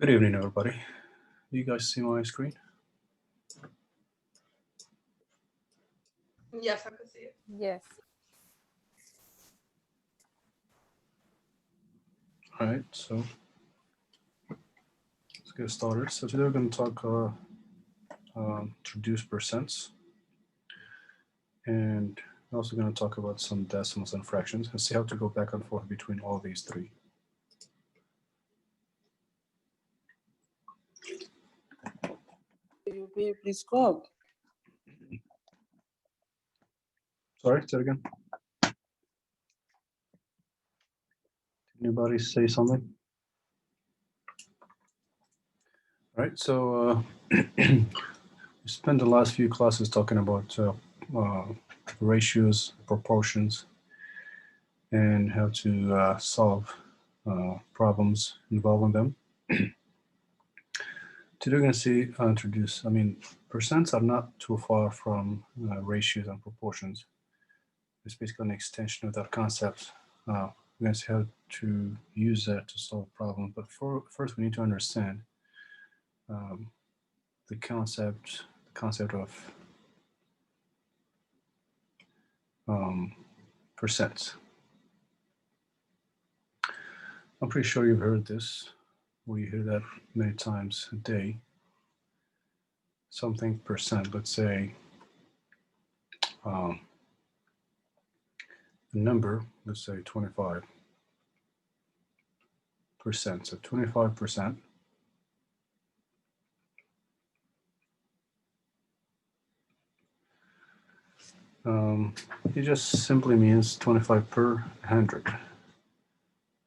Good evening, everybody. Do you guys see my screen? Yes, I can see it. Yes. All right, so let's get started. So today we're going to talk introduce percents, and we're also going to talk about some decimals and fractions and see how to go back and forth between all these three. You please go. Sorry, say it again. Anybody say something? All right, so we spent the last few classes talking about ratios, proportions, and how to solve problems involving them. Today we're going to see introduce. Percents are not too far from ratios and proportions. It's basically an extension of that concept. We're going to see how to use that to solve problems. But first, we need to understand the concept of percents. I'm pretty sure you've heard this. We hear that many times a day. Something percent, let's say a number, let's say 25%. So 25%. It just simply means 25 per 100.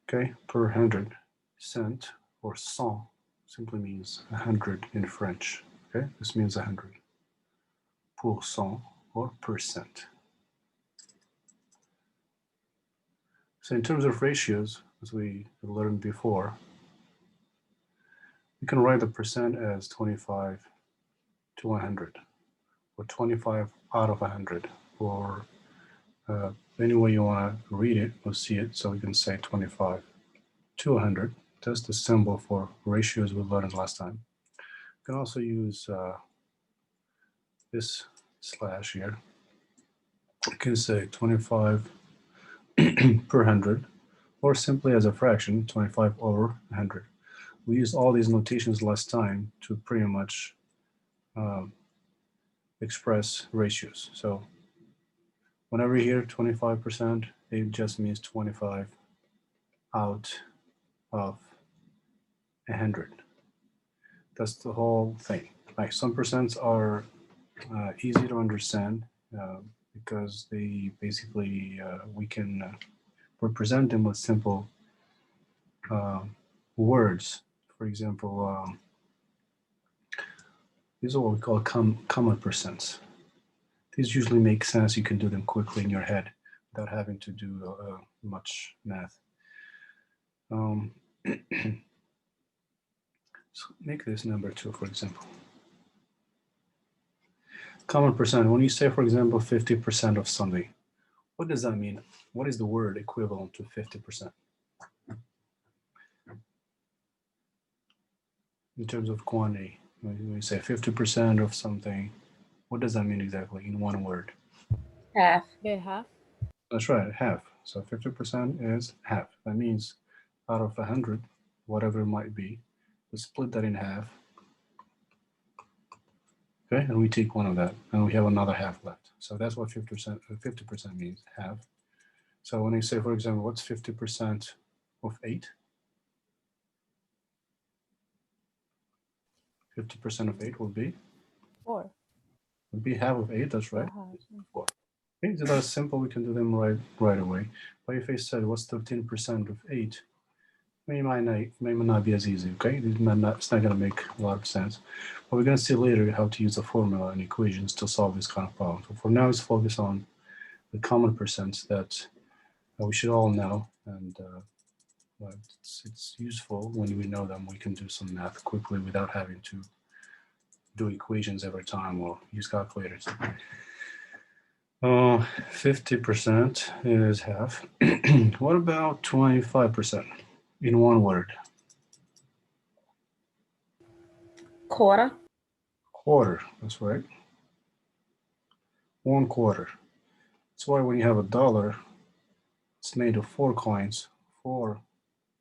Okay, per 100 cent or cent simply means 100 in French. Okay, this means 100. Pour cent or percent. So in terms of ratios, as we learned before, you can write the percent as 25 to 100 or 25 out of 100 or any way you want to read it or see it. So we can say 25 to 100. That's the symbol for ratios we learned last time. You can also use this slash here. You can say 25 per 100 or simply as a fraction, 25 over 100. We used all these notations last time to pretty much express ratios. So whenever you hear 25%, it just means 25 out of 100. That's the whole thing. Like some percents are easy to understand because they basically we can represent them with simple words. For example, these are what we call common percents. These usually make sense. You can do them quickly in your head without having to do much math. So make this number 2, for example. Common percent. When you say, for example, 50% of something, what does that mean? What is the word equivalent to 50%? In terms of quantity, when you say 50% of something, what does that mean exactly in one word? Half. Yeah, half. That's right, half. So 50% is half. That means out of 100, whatever it might be, we split that in half. Okay, and we take one of that, and we have another half left. So that's what 50% means, half. So when you say, for example, what's 50% of 8? 50% of 8 would be? 4. Would be half of 8, that's right. Half. 4. Okay, so that's simple, we can do them right away. But if I said, what's 13% of 8? May not be as easy, okay? It's not going to make a lot of sense. But we're going to see later how to use a formula and equations to solve this kind of problem. So for now, let's focus on the common percents that we should all know. And it's useful when we know them. We can do some math quickly without having to do equations every time or use calculators. 50% is half. What about 25%? In one word. Quarter. Quarter, that's right. 1 quarter. That's why when you have a dollar, it's made of 4 coins. 4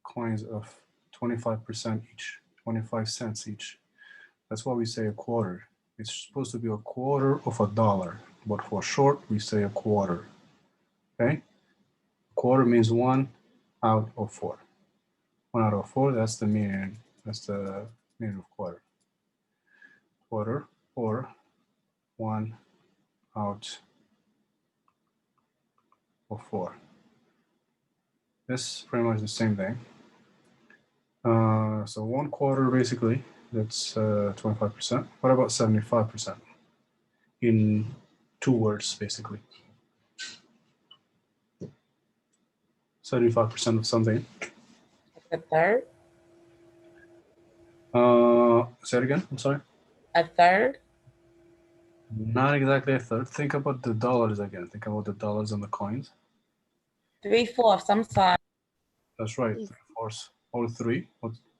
coins of 25% each, 25 cents each. That's why we say a quarter. It's supposed to be a quarter of a dollar, but for short, we say a quarter. Okay? Quarter means 1 out of 4. 1 out of 4, that's the meaning. That's the meaning of quarter. Quarter or 1 out of 4. This is pretty much the same thing. So 1 quarter basically, that's 25%. What about 75%? In 2 words basically. 75% of something. A third. Say it again, I'm sorry. A third. Not exactly a third. Think about the dollars again. Think about the dollars and the coins. 3/4. I'm sorry. That's right, 3/4 or 3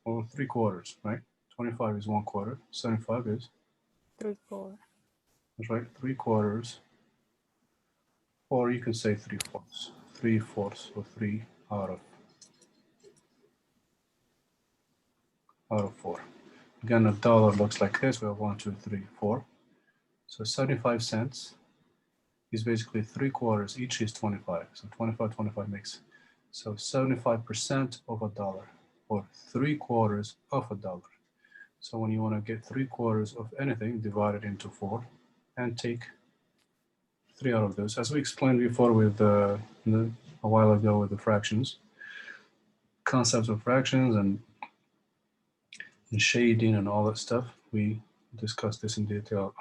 or 3 quarters, right? 25 is 1 quarter. 75 is 3/4. That's right, 3 quarters. Or you can say 3/4. 3/4 or 3 out of 4. Again, a dollar looks like this. We have 1, 2, 3, 4. So 75 cents is basically 3 quarters. Each is 25. So 25, 25 makes. So 75% of a dollar or 3 quarters of a dollar. So when you want to get 3 quarters of anything, divide it into 4 and take 3 out of those. As we explained before with a while ago with the fractions, concepts of fractions and shading and all that stuff, we discussed this in detail.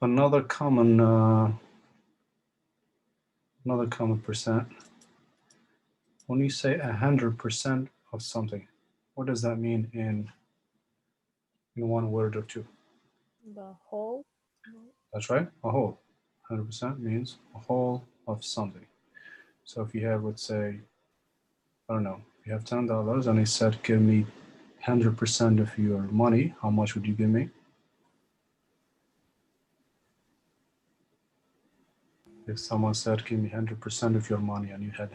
Another common percent. When you say 100% of something, what does that mean in 1 word or 2? The whole. That's right, a whole. 100% means a whole of something. So if you have, let's say, I don't know, you have $10 and he said, give me 100% of your money, how much would you give me? If someone said, give me 100% of your money and you had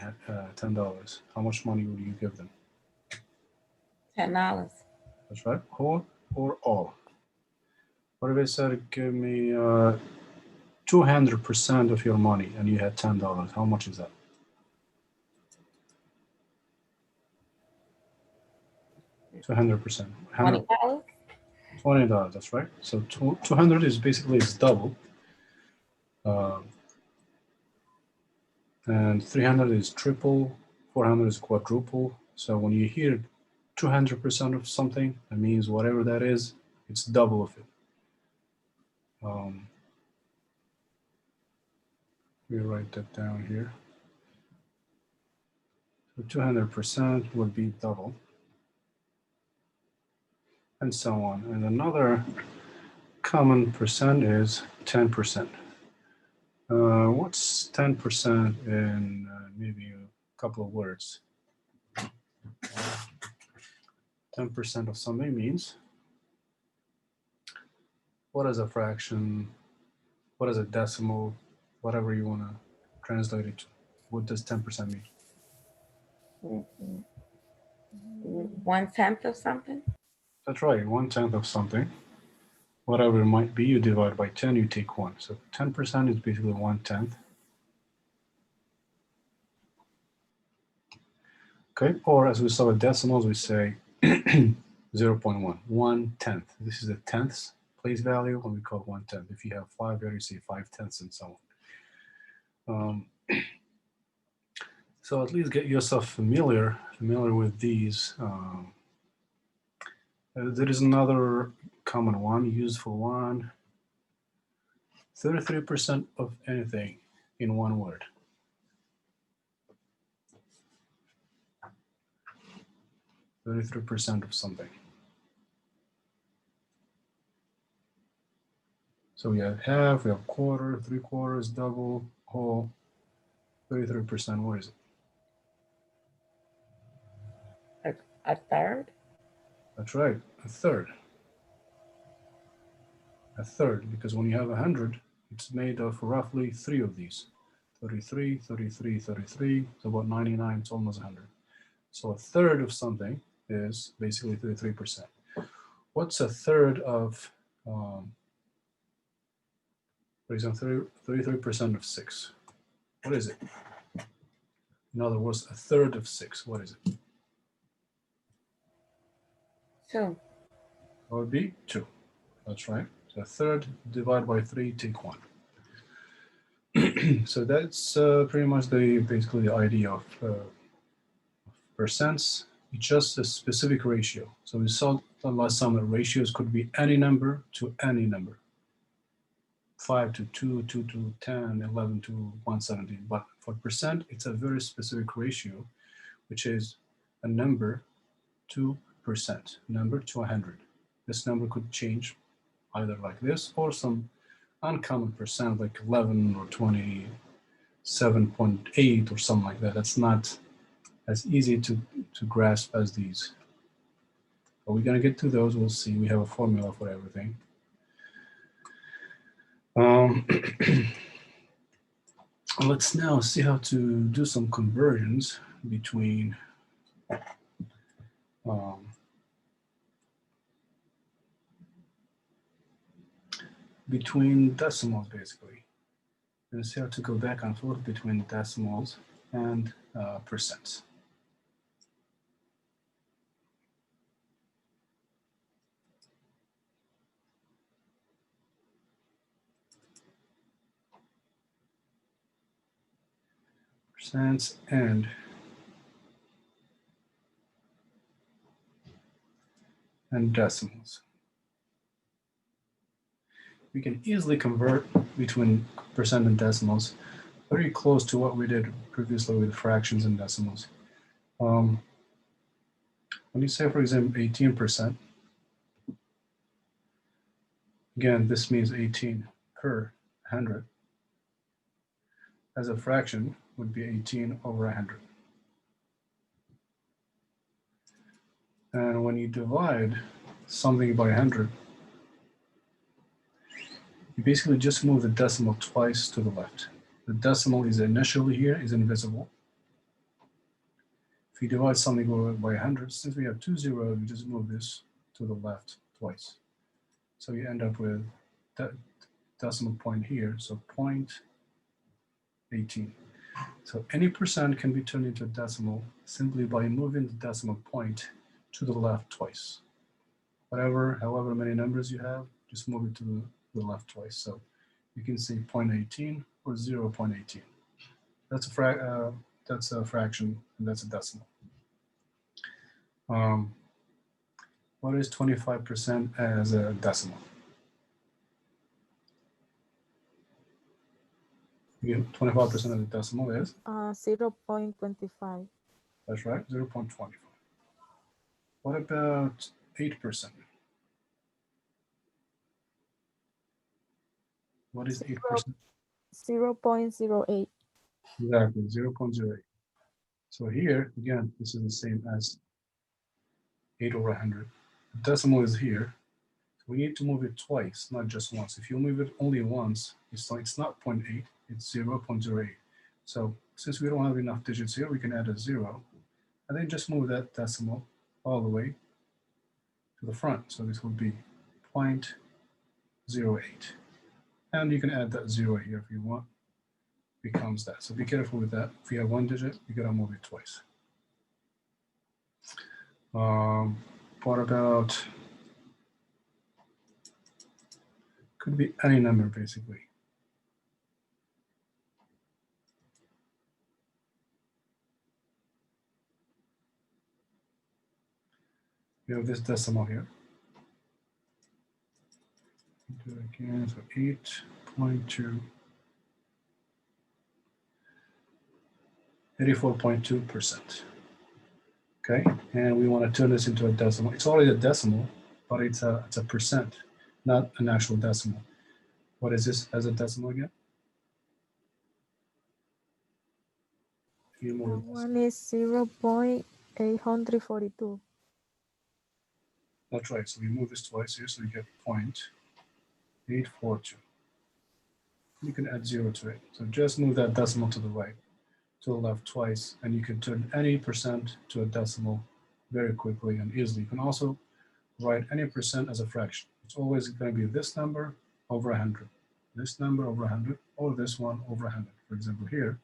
$10, how much money would you give them? $10. That's right, whole or all. What if I said, give me 200% of your money and you had $10, how much is that? $200%. $20. $20, that's right. So 200 is basically its double. And 300 is triple, 400 is quadruple. So when you hear 200% of something, that means whatever that is, it's double of it. We write that down here. So 200% would be double. And so on. And another common percent is 10%. What's 10% in maybe a couple of words? 10% of something means, what is a fraction? What is a decimal? Whatever you want to translate it to. What does 10% mean? 1/10 of something. That's right, 1/10 of something. Whatever it might be, you divide by 10, you take 1. So 10% is basically 1/10. Okay, or as we saw with decimals, we say 0.1, 1/10. This is the tenths place value, and we call it 1/10. If you have 5 here, you say 5/10 and so on. So at least get yourself familiar with these. There is another common one, useful one. 33% of anything in 1 word. 33% of something. So we have half, we have quarter, 3/4, double, whole. 33%, what is it? A third. That's right, a third. A third, because when you have 100, it's made of roughly 3 of these. 33, 33, 33, so about 99, it's almost 100. So a third of something is basically 33%. What's a third of, for example, 33% of 6? What is it? In other words, a third of 6, what is it? 2. That would be 2. That's right. So a third divided by 3, take 1. So that's pretty much basically the idea of percents. It's just a specific ratio. So we saw last time that ratios could be any number to any number. 5 to 2, 2 to 10, 11 to 117. But for percent, it's a very specific ratio, which is a number to percent, number to 100. This number could change either like this or some uncommon percent like 11 or 27.8 or something like that. That's not as easy to grasp as these. But we're going to get to those. We'll see. We have a formula for everything. Let's now see how to do some conversions between decimals, basically. And see how to go back and forth between decimals and percents. Percents and decimals. We can easily convert between percent and decimals, very close to what we did previously with fractions and decimals. When you say, for example, 18%, again, this means 18 per 100. As a fraction would be 18 over 100. And when you divide something by 100, you basically just move the decimal twice to the left. The decimal is initially here, is invisible. If you divide something by 100, since we have 2 zeros, you just move this to the left twice. So you end up with that decimal point here, so 0.18. So any percent can be turned into a decimal simply by moving the decimal point to the left twice. However many numbers you have, just move it to the left twice. So you can say 0.18 or 0.18. That's a fraction, and that's a decimal. What is 25% as a decimal? 25% of the decimal is? 0.25. That's right, 0.25. What about 8%? What is 8%? 0.08. Exactly, 0.08. So here, again, this is the same as 8 over 100. The decimal is here. So we need to move it twice, not just once. If you move it only once, it's not 0.8, it's 0.08. So since we don't have enough digits here, we can add a 0, and then just move that decimal all the way to the front. So this would be 0.08. And you can add that 0 here if you want. Becomes that. So be careful with that. If you have one digit, you gotta move it twice. What about, could be any number basically. We have this decimal here. Do it again, so 8.2. 84.2%. Okay, and we want to turn this into a decimal. It's already a decimal, but it's a percent, not an actual decimal. What is this as a decimal again? That one is 0.842. That's right. So we move this twice here, so we get 0.842. You can add 0 to it. So just move that decimal to the right, to the left twice, and you can turn any percent to a decimal very quickly and easily. You can also write any percent as a fraction. It's always going to be this number over 100, this number over 100, or this one over 100. For example, here,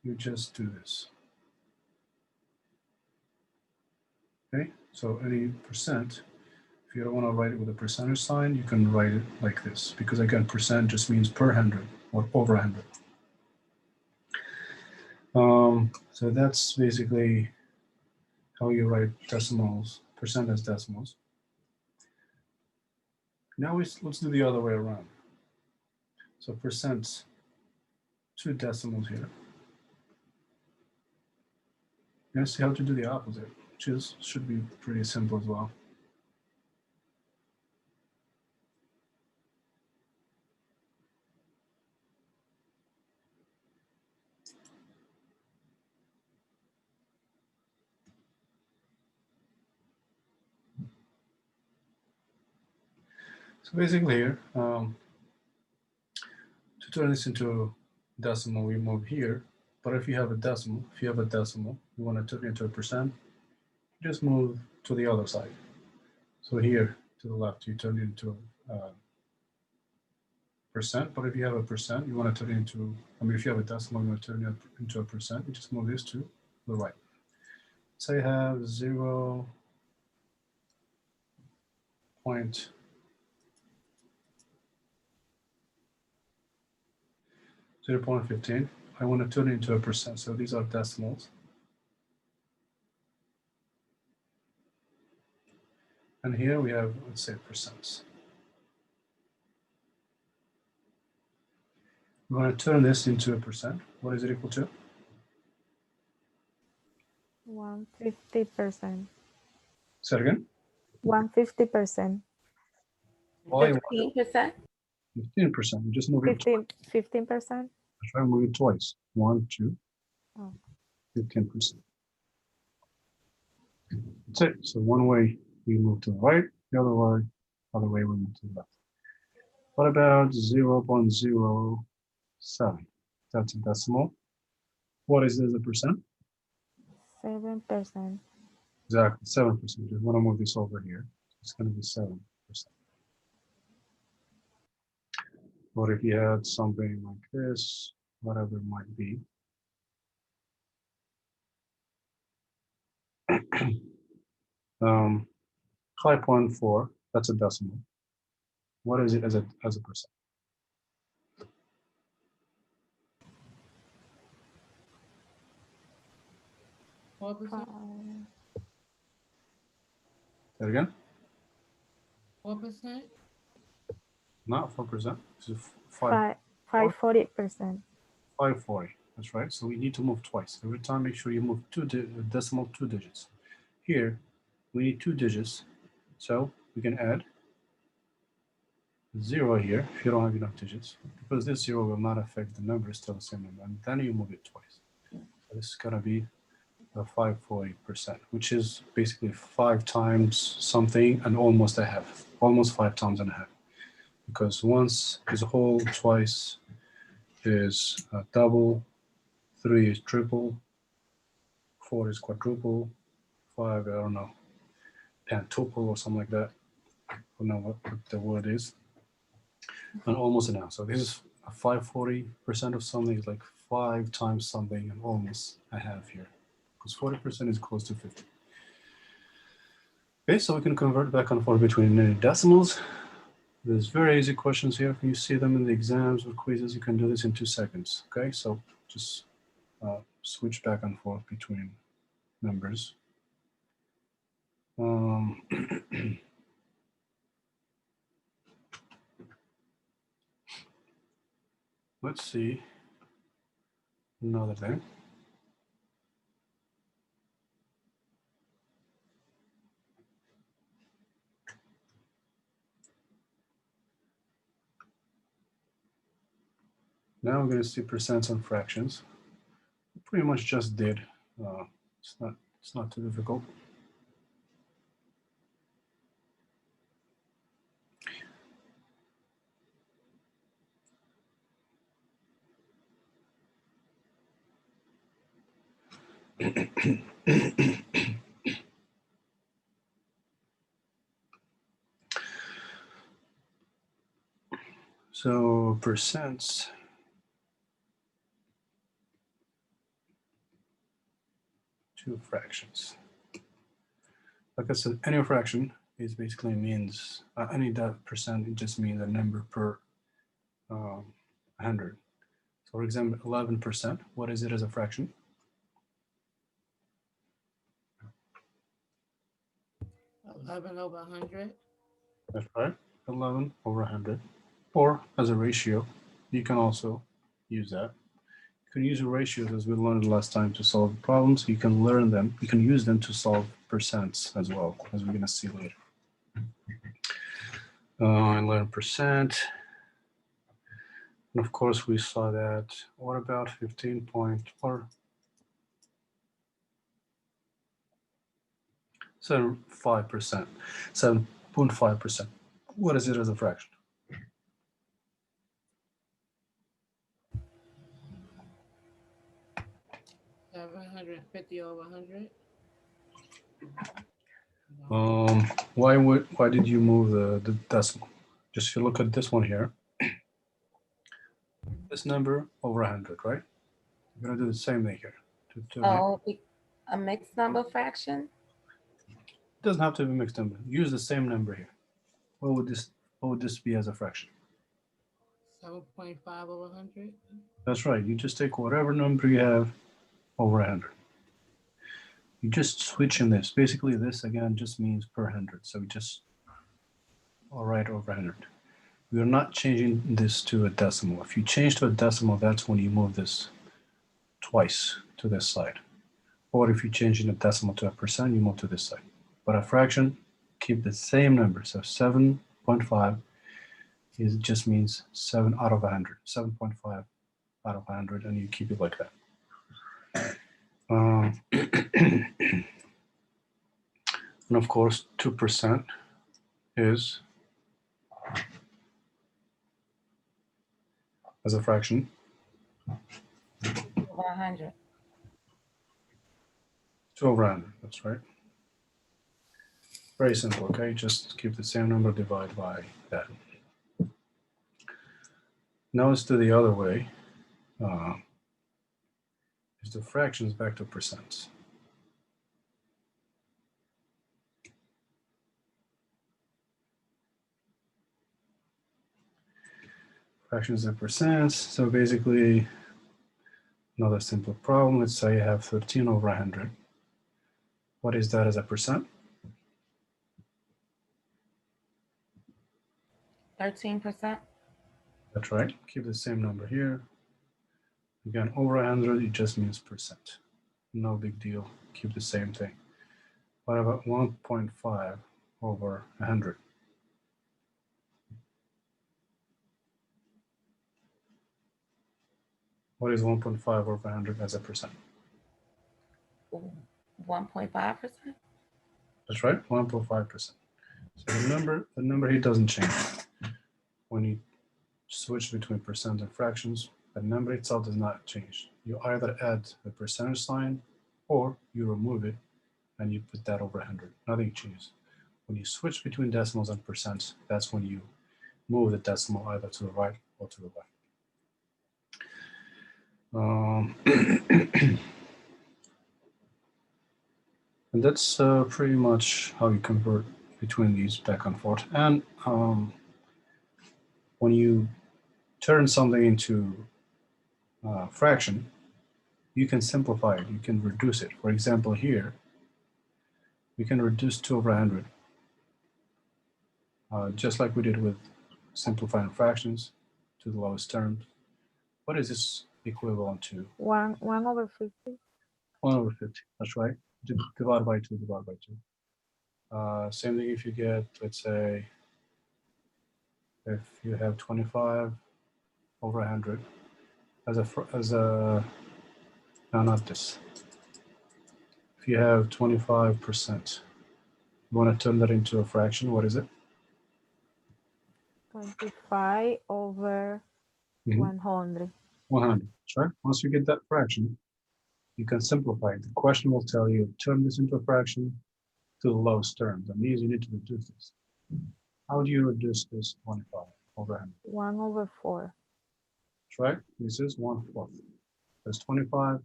you just do this. Okay, so any percent, if you don't want to write it with a percentage sign, you can write it like this, because again, percent just means per 100 or over 100. So that's basically how you write decimals, percent as decimals. Now let's do the other way around. So percent, 2 decimals here. You're gonna see how to do the opposite, which should be pretty simple as well. So basically here, to turn this into a decimal, we move here. But if you have a decimal, you want to turn it into a percent, just move to the other side. So here to the left, you turn it into a percent. But if you have a percent, you want to turn it into, if you have a decimal, you want to turn it into a percent, you just move this to the right. Say I have 0.15. I want to turn it into a percent. So these are decimals. And here we have, let's say, percents. We want to turn this into a percent. What is it equal to? 150%. Say it again. 150%. 15%. 15%. You just move it. 15%. Try to move it twice. 1, 2, Oh. 15%. That's it. So one way we move to the right, the other way we move to the left. What about 0.07? That's a decimal. What is this, a percent? 7%. Exactly, 7%. Just want to move this over here. It's going to be 7%. What if you had something like this, whatever it might be? 5.4, that's a decimal. What is it as a percent? What percent? Say it again? What percent? Not 4%. This is 540%. 540. That's right. So we need to move twice. Every time, make sure you move decimal 2 digits. Here, we need 2 digits. So we can add 0 here if you don't have enough digits, because this 0 will not affect the number, it's still the same number. And then you move it twice. So this is going to be a 540%, which is basically 5 times something and almost a half, almost 5 times and a half. Because once is a whole, twice is double, 3 is triple, 4 is quadruple, 5, I don't know, pentuple or something like that. I don't know what the word is. And almost an half. So this is a 540% of something is like 5 times something and almost a half here. Because 40% is close to 50. Okay, so we can convert back and forth between decimals. There's very easy questions here. If you see them in the exams or quizzes, you can do this in 2 seconds. Okay, so just switch back and forth between numbers. Let's see another thing. Now we're going to see percents and fractions. Pretty much just did. It's not too difficult. So percents. Two fractions. Like I said, any fraction is basically means any that percent. It just means a number per 100. So for example, 11%. What is it as a fraction? 11 over 100. That's right. 11 over 100. Or as a ratio, you can also use that. You can use ratios as we learned last time to solve problems. You can learn them. You can use them to solve percents as well, as we're going to see later. 11%. And of course, we saw that. What about 15.4? 5%. 7.5%. What is it as a fraction? 750 over 100. Why did you move the decimal? Just you look at this one here. This number over 100, right? You're gonna do the same thing here. Oh, a mixed number fraction? It doesn't have to be mixed number. Use the same number here. What would this be as a fraction? 7.5 over 100. That's right. You just take whatever number you have over 100. You just switch in this. Basically, this again just means per 100. So we just write over 100. We are not changing this to a decimal. If you change to a decimal, that's when you move this twice to this side. Or if you change in a decimal to a percent, you move to this side. But a fraction, keep the same number. So 7.5 it just means 7 out of 100. 7.5 out of 100, and you keep it like that. And of course, 2% is as a fraction. Over 100. 2 over 100, that's right. Very simple, okay? Just keep the same number, divide by that. Now let's do the other way. Is the fractions back to percents. Fractions and percents. So basically, another simple problem. Let's say you have 13 over 100. What is that as a percent? 13%. That's right. Keep the same number here. Again, over 100, it just means percent. No big deal. Keep the same thing. What about 1.5 over 100? What is 1.5 over 100 as a percent? 1.5%. That's right, 1.5%. So the number here doesn't change. When you switch between percent and fractions, the number itself does not change. You either add the percentage sign or you remove it and you put that over 100. Nothing changes. When you switch between decimals and percents, that's when you move the decimal either to the right or to the left. And that's pretty much how you convert between these back and forth. And when you turn something into a fraction, you can simplify it. You can reduce it. For example, here, we can reduce 2 over 100, just like we did with simplifying fractions to the lowest terms. What is this equivalent to? 1 over 50. 1 over 50, that's right. Divide by 2, divide by 2. Same thing if you get, let's say, if you have 25 over 100 no, not this. If you have 25%, you want to turn that into a fraction, what is it? 25 over 100. 100, that's right. Once you get that fraction, you can simplify it. The question will tell you, turn this into a fraction to the lowest term. That means you need to reduce this. How do you reduce this 25 over 100? 1/4. That's right. This is 1/4. That's 25.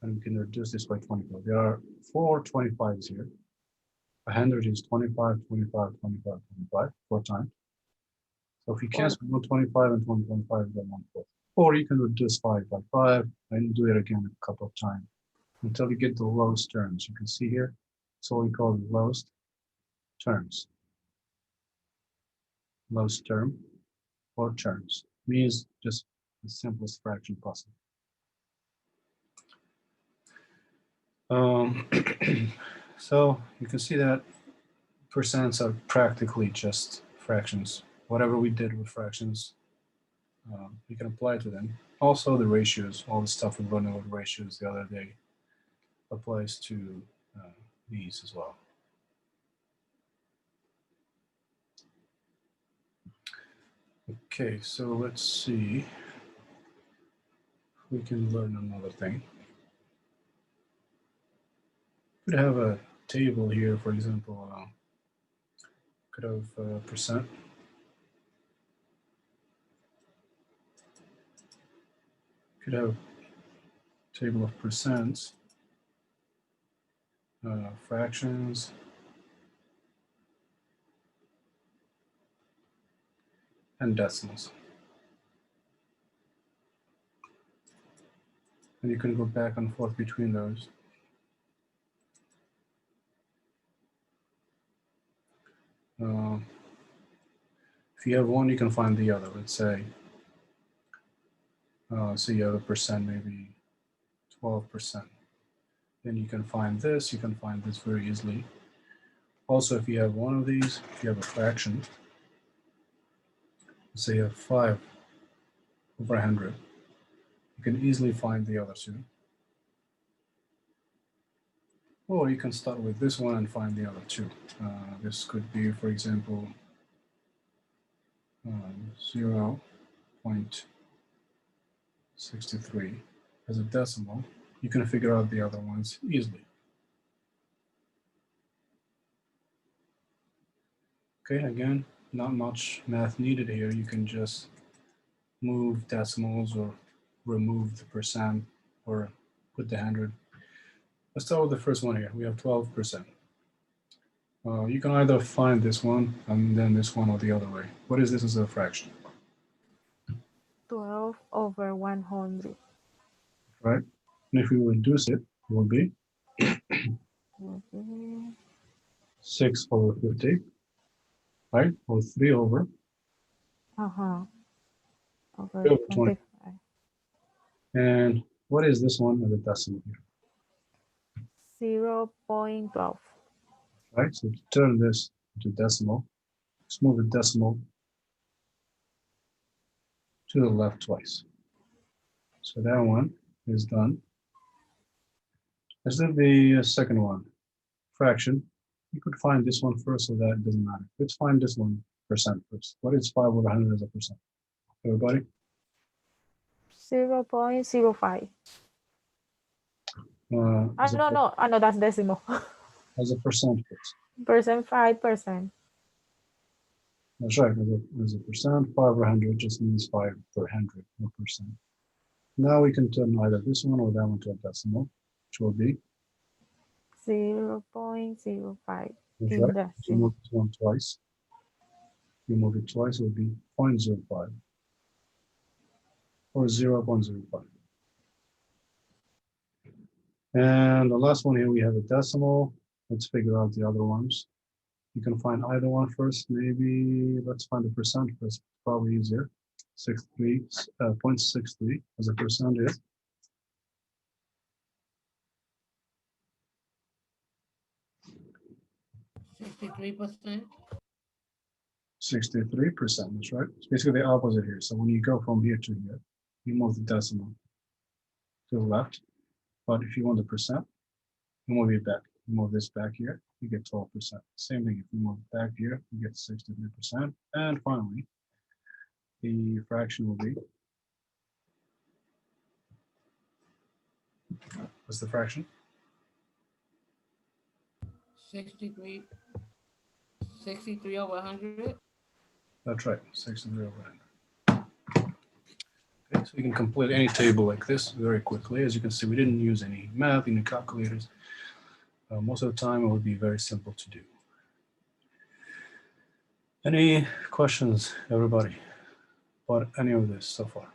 And we can reduce this by 25. There are 4 25s here. 100 is 25, 25, 25, 25, 4 times. So if you cancel 125 and 125, then 1/4. Or you can reduce 5 by 5 and do it again a couple of times until you get the lowest terms. You can see here, it's what we call the lowest terms. Lowest term or terms means just the simplest fraction possible. So you can see that percents are practically just fractions. Whatever we did with fractions, we can apply to them. Also the ratios, all the stuff we learned about ratios the other day applies to these as well. Okay, so let's see if we can learn another thing. Could have a table here, for example, could have percent. Could have table of percents, fractions, and decimals. And you can go back and forth between those. If you have one, you can find the other. Let's say, so you have a percent, maybe 12%. Then you can find this. You can find this very easily. Also, if you have one of these, if you have a fraction, say you have 5 over 100, you can easily find the other two. Or you can start with this one and find the other two. This could be, for example, 0.63 as a decimal. You can figure out the other ones easily. Okay, again, not much math needed here. You can just move decimals or remove the percent or put the 100. Let's start with the first one here. We have 12%. You can either find this one and then this one or the other way. What is this as a fraction? 12 over 100. Right? And if we reduce it, it will be Mhm. 6 over 50, right? Or 3 over, Over 3 over 20. 25. And what is this one as a decimal here? 0.12. Right? So to turn this into decimal, let's move the decimal to the left twice. So that one is done. Let's do the second one, fraction. You could find this one first, so that it doesn't matter. Let's find this one percent first. What is 5 over 100 as a percent? Everybody? 0.05. As No, that's decimal. as a percent first. 5%. That's right. As a percent, 5 over 100 just means 5 per 100, no percent. Now we can turn either this one or that one to a decimal, which will be 0.05. that's in right. You decimal. move this one twice. You move it twice, it will be 0.05 or 0.05. And the last one here, we have a decimal. Let's figure out the other ones. You can find either one first. Maybe let's find the percent first. Probably easier. 0.63 as a percent is 63%. 63%. That's right. It's basically the opposite here. So when you go from here to here, you move the decimal to the left. But if you want the percent, you move it back. You move this back here, you get 12%. Same thing, if you move it back here, you get 63%. And finally, the fraction will be What's the fraction? 63 over 100. That's right, 63 over 100. Okay, so you can complete any table like this very quickly. As you can see, we didn't use any math, any calculators. Most of the time, it would be very simple to do. Any questions, everybody, about any of this so far?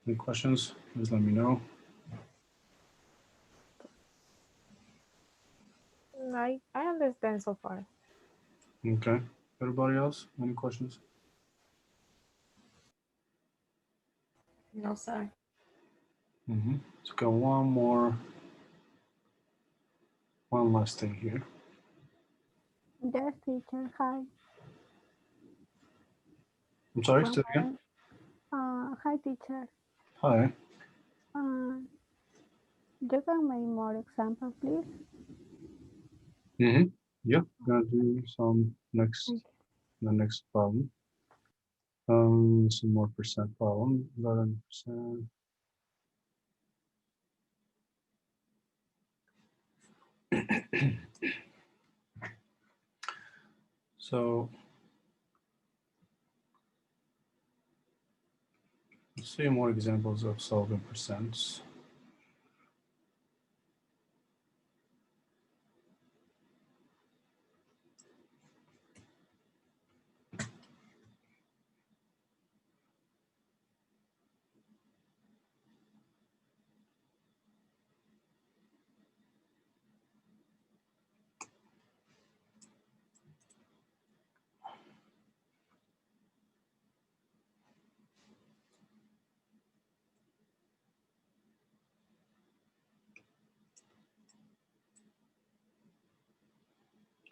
Any questions? Please let me know. I understand so far. Okay. Everybody else? Any questions? No, sir. Let's go one last thing here. Yes, teacher. Hi. I'm sorry, say it again. Hi, teacher. Hi. You can make more example, please. Yeah, gonna do some the next problem. Some more percent problem. 11%. So let's see more examples of solving percents.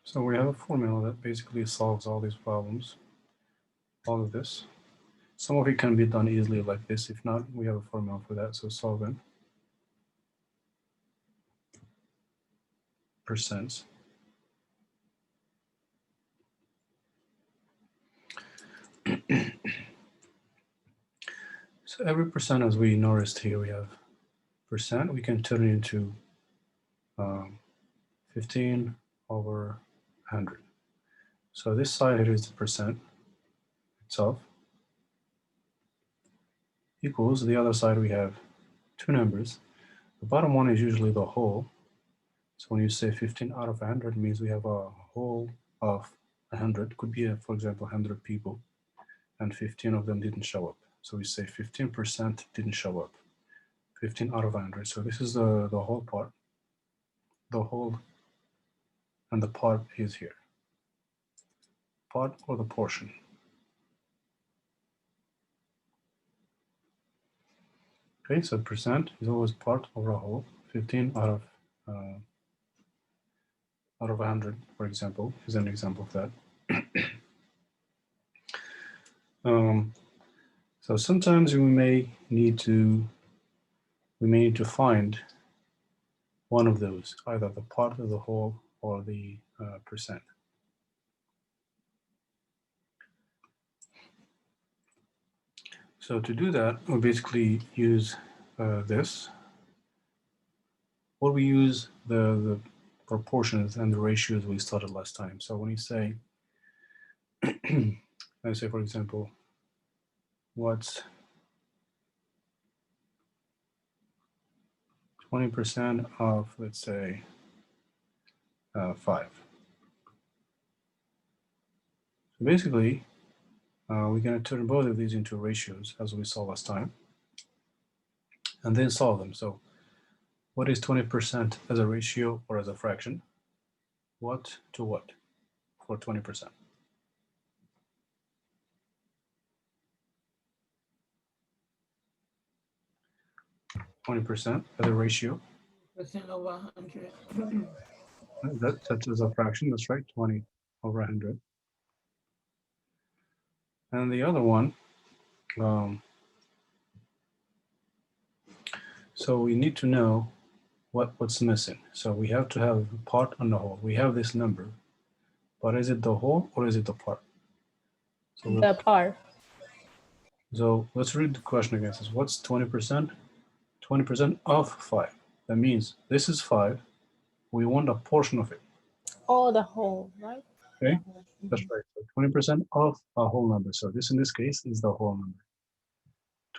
So we have a formula that basically solves all these problems, all of this. Some of it can be done easily like this. If not, we have a formula for that. So solving percents. So every percent, as we noticed here, we have percent. We can turn it into 15 over 100. So this side here is the percent itself, equals the other side we have two numbers. The bottom one is usually the whole. So when you say 15 out of 100 means we have a whole of 100. Could be, for example, 100 people, and 15 of them didn't show up. So we say 15% didn't show up. 15 out of 100. So this is the whole part. The whole and the part is here. Part or the portion. Okay, so percent is always part over a whole. 15 out of 100, for example, is an example of that. So sometimes we may need to find one of those, either the part of the whole or the percent. So to do that, we basically use this, or we use the proportions and the ratios we started last time. So when you say, let's say, for example, what's 20% of, let's say, 5. So basically, we're going to turn both of these into ratios, as we saw last time, and then solve them. So what is 20% as a ratio or as a fraction? What to what for 20%? 20% as a ratio. Percent over 100. That's as a fraction, that's right, 20 over 100. And the other one, so we need to know what's missing. So we have to have part on the whole. We have this number, but is it the whole or is it the part? So The part. So let's read the question again. It says, what's 20%? 20% of 5. That means this is 5. We want a portion of it. Oh, the whole, right? Okay, The whole. that's right. So 20% of a whole number. So this in this case is the whole number.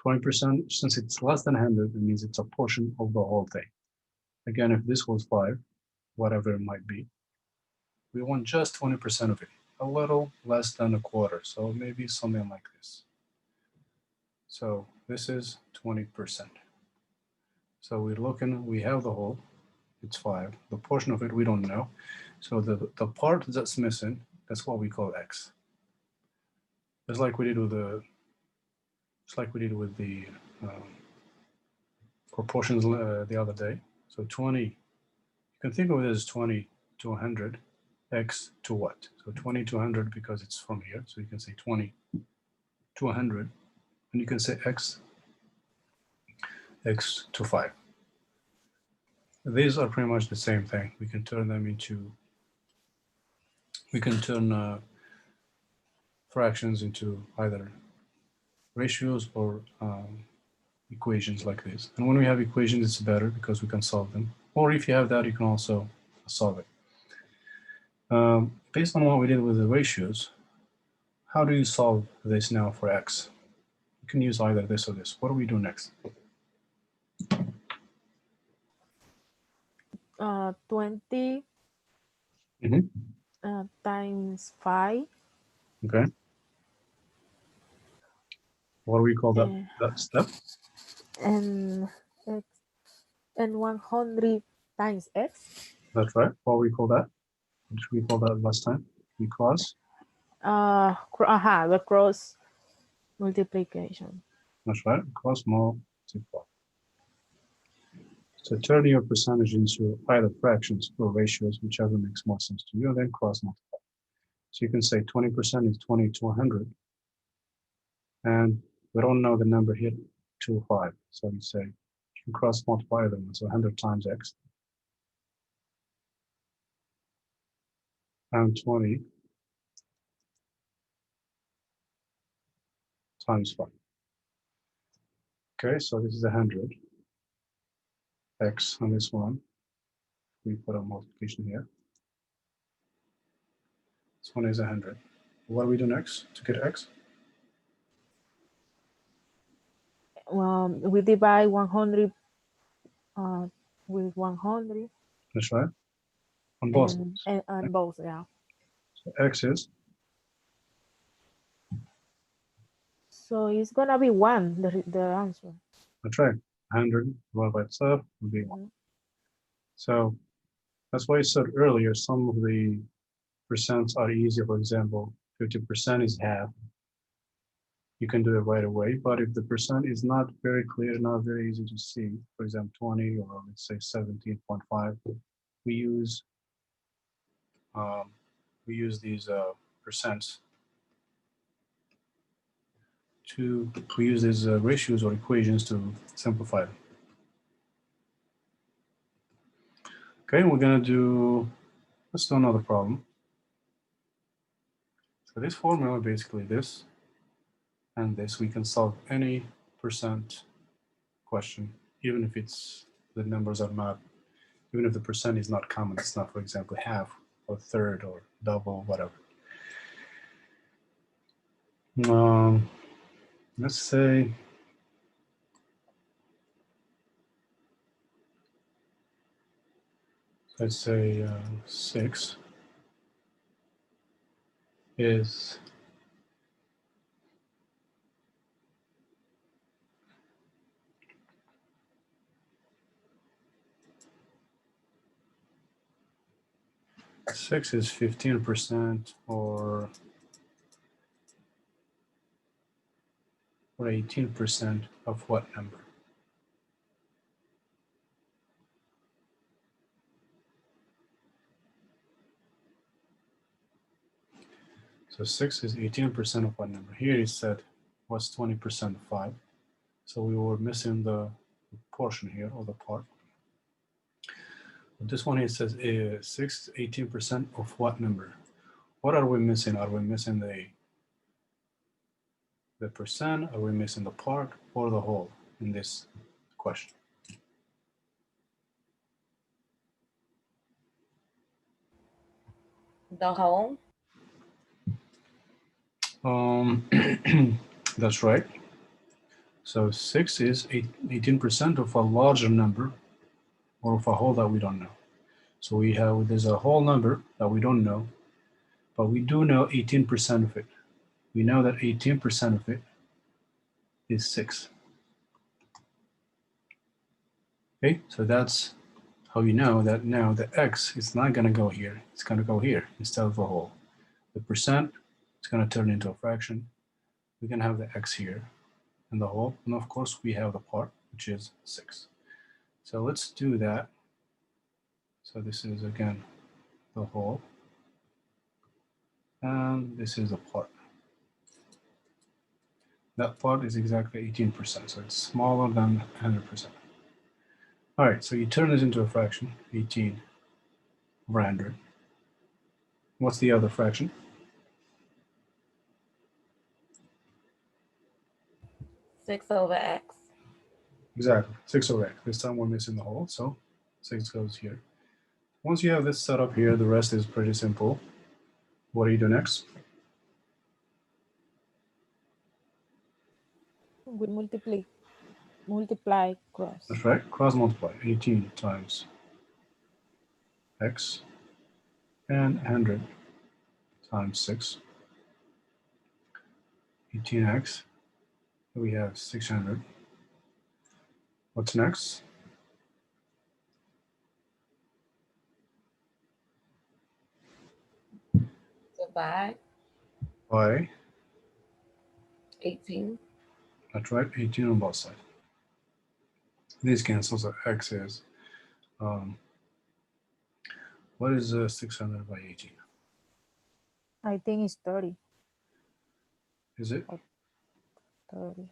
20%, since it's less than 100, it means it's a portion of the whole thing. Again, if this was 5, whatever it might be, we want just 20% of it, a little less than a quarter. So maybe something like this. So this is 20%. So we're looking, we have the whole, it's 5. The portion of it, we don't know. So the part that's missing, that's what we call x. Just like we did with the proportions the other day. So 20, you can think of it as 20 to 100, x to what? So 20 to 100 because it's from here. So you can say 20 to 100, and you can say x to 5. These are pretty much the same thing. We can turn them into, we can turn fractions into either ratios or equations like this. And when we have equations, it's better because we can solve them. Or if you have that, you can also solve it. Based on what we did with the ratios, how do you solve this now for x? You can use either this or this. What do we do next? 20 times 5. Okay. What do we call that step? And x and 100 times x. That's right. What do we call that? What did we call that last time? Because The cross multiplication. that's right. Cross multiply. So turn your percentage into either fractions or ratios, whichever makes more sense to you, and then cross multiply. So you can say 20% is 20 to 100, and we don't know the number here to 5. So you say you can cross multiply them. So 100 times x and 20 times 5. Okay, so this is 100 x on this one. We put a multiplication here. This one is 100. What do we do next to get x? We divide 100 with 100. That's right. On both and, sides. and both, yeah. So x is, So it's gonna be 1, the answer. that's right, 100 divided by itself will be 1. So that's why I said earlier, some of the percents are easier. For example, 50% is half. You can do it right away. But if the percent is not very clear, not very easy to see, for example, 20 or let's say 17.5, we use these percents we use these ratios or equations to simplify them. Okay, we're gonna let's do another problem. So this formula, basically this and this, we can solve any percent question, even if the numbers are not, even if the percent is not common. It's not, for example, half or third or double, whatever. Let's say let's say 6 is 15% or 18% of what number? So 6 is 18% of what number? Here it said was 20% of 5. So we were missing the portion here, or the part. But this one here says 6 is 18% of what number? What are we missing? Are we missing the the percent? Are we missing the part or the whole in this question? The whole? That's right. So 6 is 18% of a larger number or of a whole that we don't know. So there's a whole number that we don't know, but we do know 18% of it. We know that 18% of it is 6. Okay, so that's how you know that now the x is not going to go here. It's going to go here instead of a whole. The percent is going to turn into a fraction. We can have the x here and the whole. And of course, we have the part, which is 6. So let's do that. So this is, again, the whole. And this is the part. That part is exactly 18%, so it's smaller than 100%. All right, so you turn this into a fraction, 18 over 100. What's the other fraction? Six over X. Exactly, 6 over x. This time we're missing the whole, so 6 goes here. Once you have this set up here, the rest is pretty simple. What do you do next? We multiply cross. That's right, cross multiply, 18 times x and 100 times 6. 18x, we have 600. What's next? Divide By, 18. that's right, 18 on both sides. These cancel, so x is, what is 600 by 18? I think it's 30. Is it? 30. I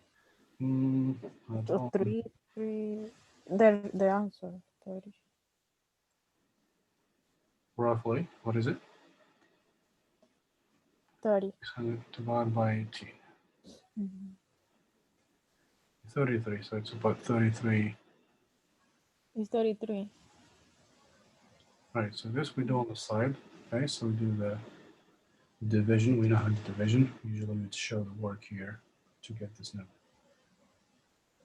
So don't- three. The answer 30. Roughly, what is it? 30. 600 divided by 18. Mhm. 33, so it's about 33. It's 33. Right, so this we do on the side. Okay, so we do the division. We know how to division. Usually we show the work here to get this number.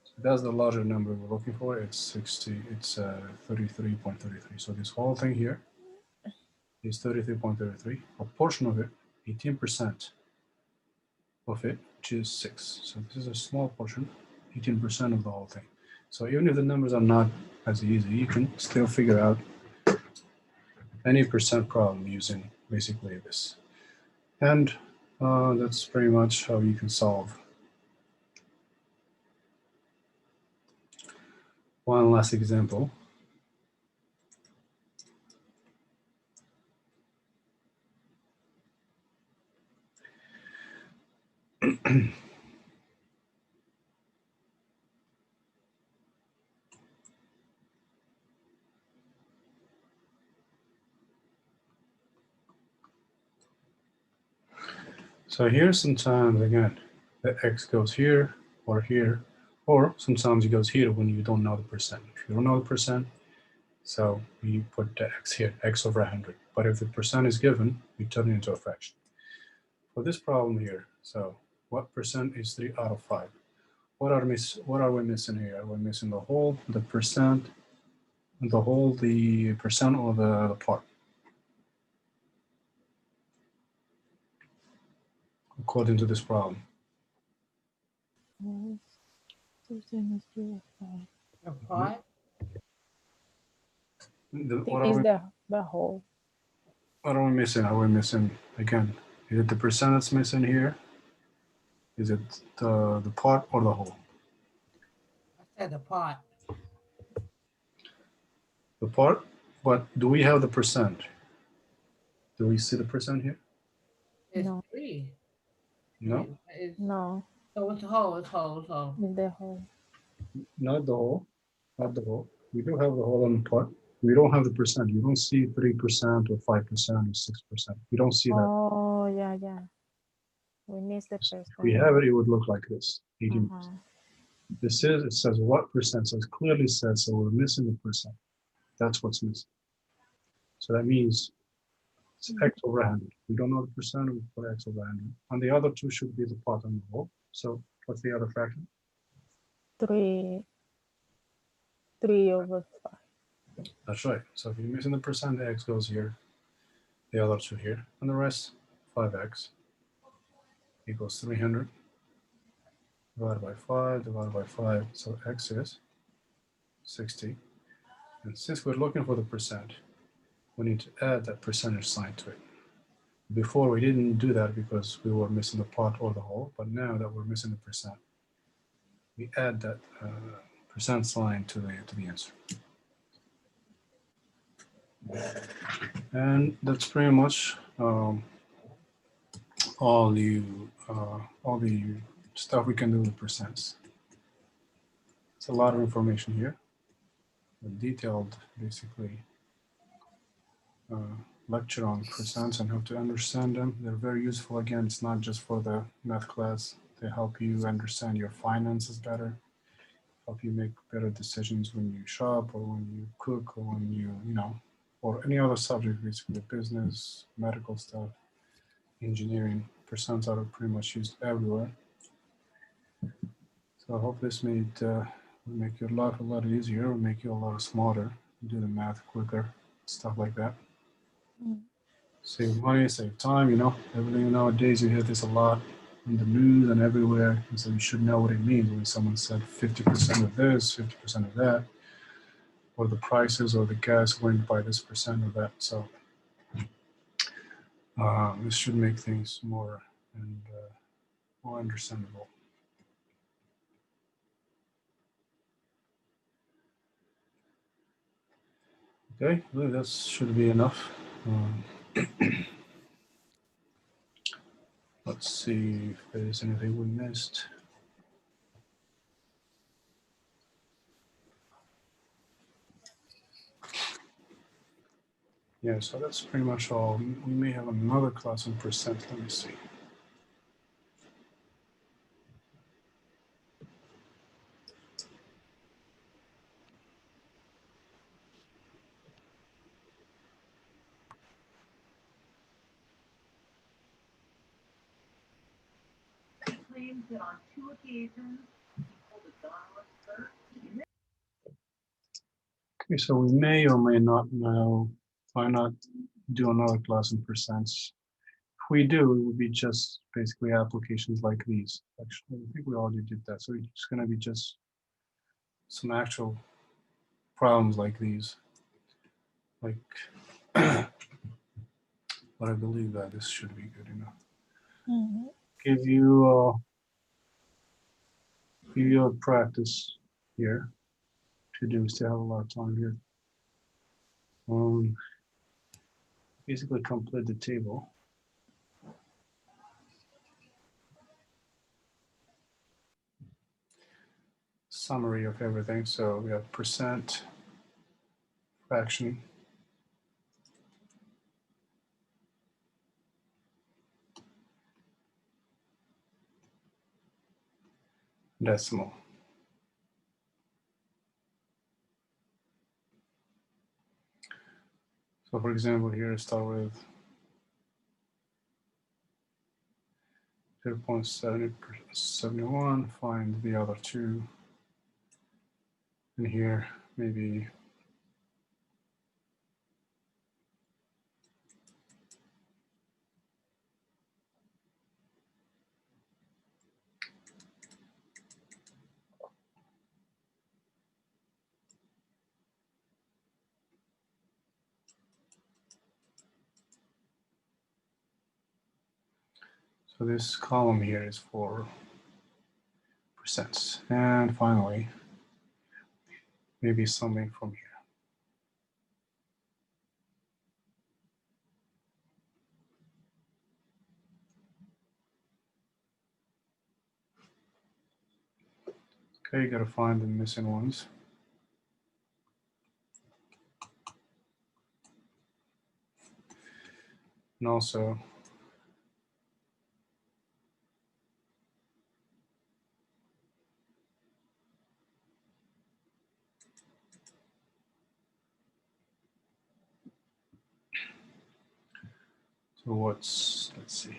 So that's the larger number we're looking for. It's 33.33. So this whole thing here is 33.33. A portion of it, 18% of it, which is 6. So this is a small portion, 18% of the whole thing. So even if the numbers are not as easy, you can still figure out any percent problem using basically this. And that's pretty much how you can solve. One last example. So here sometimes, again, the x goes here, or sometimes it goes here when you don't know the percent. If you don't know the percent, so we put the x here, x over 100. But if the percent is given, we turn it into a fraction. For this problem here, so what percent is 3 out of 5? What are we missing here? Are we missing the whole, the percent, the whole, the percent, or the part? According to this problem. Yes. 2 is 3 of 5. The part, What are The whole. What are we missing? Are we missing, again, is it the percent that's missing here? Is it the part or the whole? I said the part. The part, but do we have the percent? Do we see the percent here? It's No. 3. No, It's, No, so it's whole, it's whole, so. it's the whole. not the whole, not the whole. We do have the whole and part. We don't have the percent. You don't see 3% or 5% or 6%. We don't see that. Oh, yeah. We missed the If percent. we have it, it would look like this, 18%. Uh-huh. This is, it says what percent, so it clearly says, so we're missing the percent. That's what's missing. So that means it's X over 100. We don't know the percent, we put X over 100. And the other two should be the part and the whole. So what's the other fraction? 3 over 5. That's right. So if you're missing the percent, the X goes here, the other two here, and the rest, 5X equals 300 divided by 5 divided by 5. So X is 60. And since we're looking for the percent, we need to add that percentage sign to it. Before we didn't do that because we were missing the part or the whole, but now that we're missing the percent, we add that percent sign to the answer. And that's pretty much all the stuff we can do with percents. It's a lot of information here, a detailed, basically, lecture on percents and how to understand them. They're very useful. Again, it's not just for the math class. They help you understand your finances better, help you make better decisions when you shop or when you cook or when you know, or any other subject, basically business, medical stuff, engineering. Percents are pretty much used everywhere. So I hope this made make your life a lot easier, make you a lot smarter, do the math quicker, stuff like that. Save money, save time, you know, everything nowadays you hear this a lot in the news and everywhere. And so you should know what it means when someone said 50% of this, 50% of that, or the prices or the gas went by this percent or that. So this should make things more and more understandable. Okay, well, that should be enough. Let's see if there's anything we missed. Yeah, so that's pretty much all. We may have another class on percent. Let me see. Claims that on 2 occasions, Okay, so we may or may not know, why not do another class in percents. If we do, it would be just basically applications like these. Actually, I think we already did that. So it's going to be just some actual problems like these. Like, but I believe that this should be good enough. Give you a practice here to do. Still have a lot of time here. Basically complete the table. Summary of everything. So we have percent, fraction, decimal. So for example, here start with 0.71, find the other two. And here, maybe so this column here is for percents. And finally, maybe something from here. Okay, you gotta find the missing ones. And also, So let's see.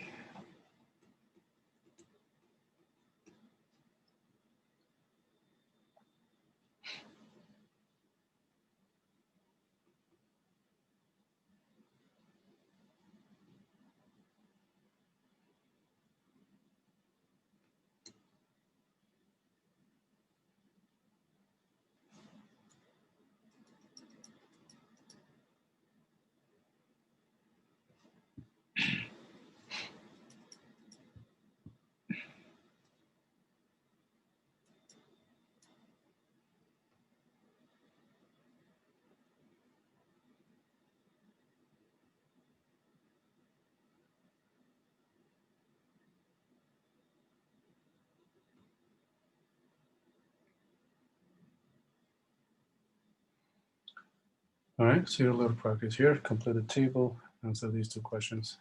All right, so your little practice here. Complete the table, answer these two questions,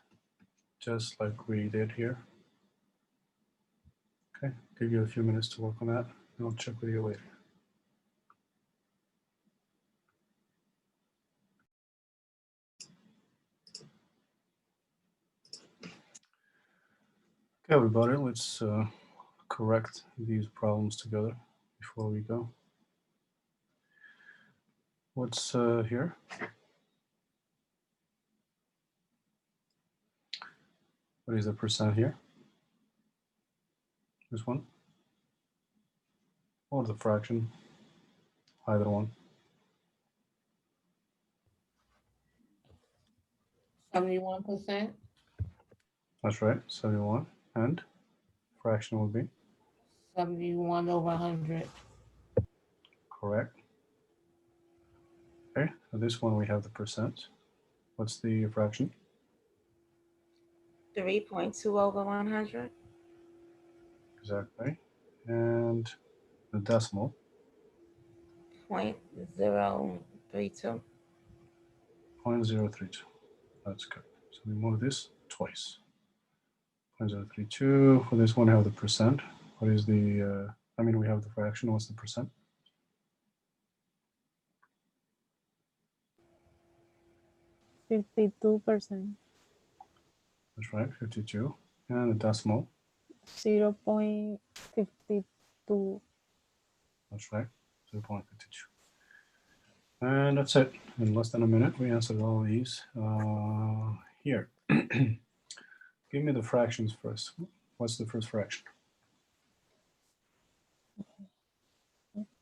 just like we did here. Okay, give you a few minutes to work on that, and I'll check with you later. Okay, everybody, let's correct these problems together before we go. What's here? What is the percent here? This one? Or the fraction? Either one. 71%, That's right, 71. And fraction would be 71 over 100. correct. Okay, so this one we have the percent. What's the fraction? 3.2 over 100. Exactly. And the decimal, 0.032. 0.032. That's good. So we move this twice. 0.032. For this one, I have the percent. What is the, we have the fraction. What's the percent? 52%. That's right, 52. And the decimal, 0.52. that's right, 0.52. And that's it. In less than a minute, we answered all these. Here, give me the fractions first. What's the first fraction?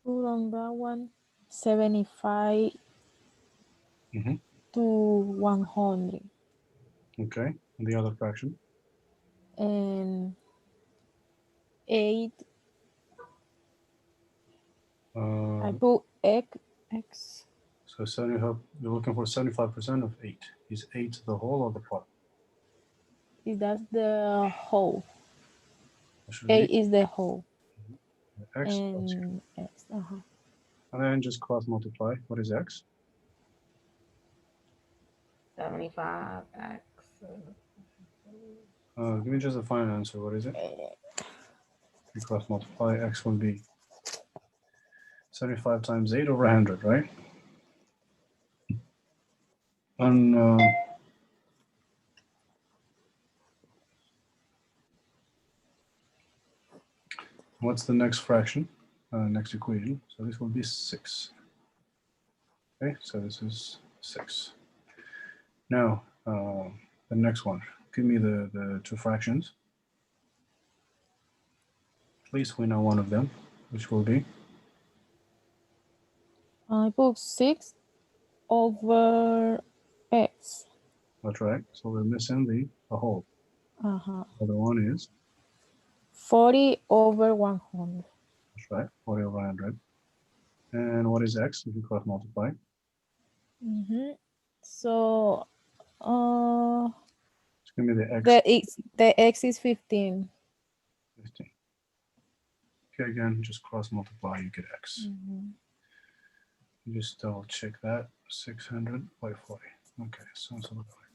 Put on that one, 75 Mm-hmm. to 100. Okay, and the other fraction? And 8, I put x. So 70, you're looking for 75% of 8. Is 8 the whole or the part? That's the whole. That should 8 be is the whole. x plus 2. And x. And then just cross multiply. What is x? 75x. Give me just a final answer. What is it? You cross multiply, x will be 75 times 8 over 100, right? And what's the next fraction? Next equation. So this will be 6. Okay, so this is 6. Now, the next one. Give me the two fractions. At least we know one of them, which will be? I put 6 over x. That's right. So we're missing the whole. Uh-huh. The other one is? 40 over 100. That's right, 40 over 100. And what is x if you cross multiply? Mm-hmm. So, Just give me the x. the x is 15. 15. Okay, again, just cross multiply, you get x. Mm-hmm. You just double check that. 600 by 40. Okay, so it's a little like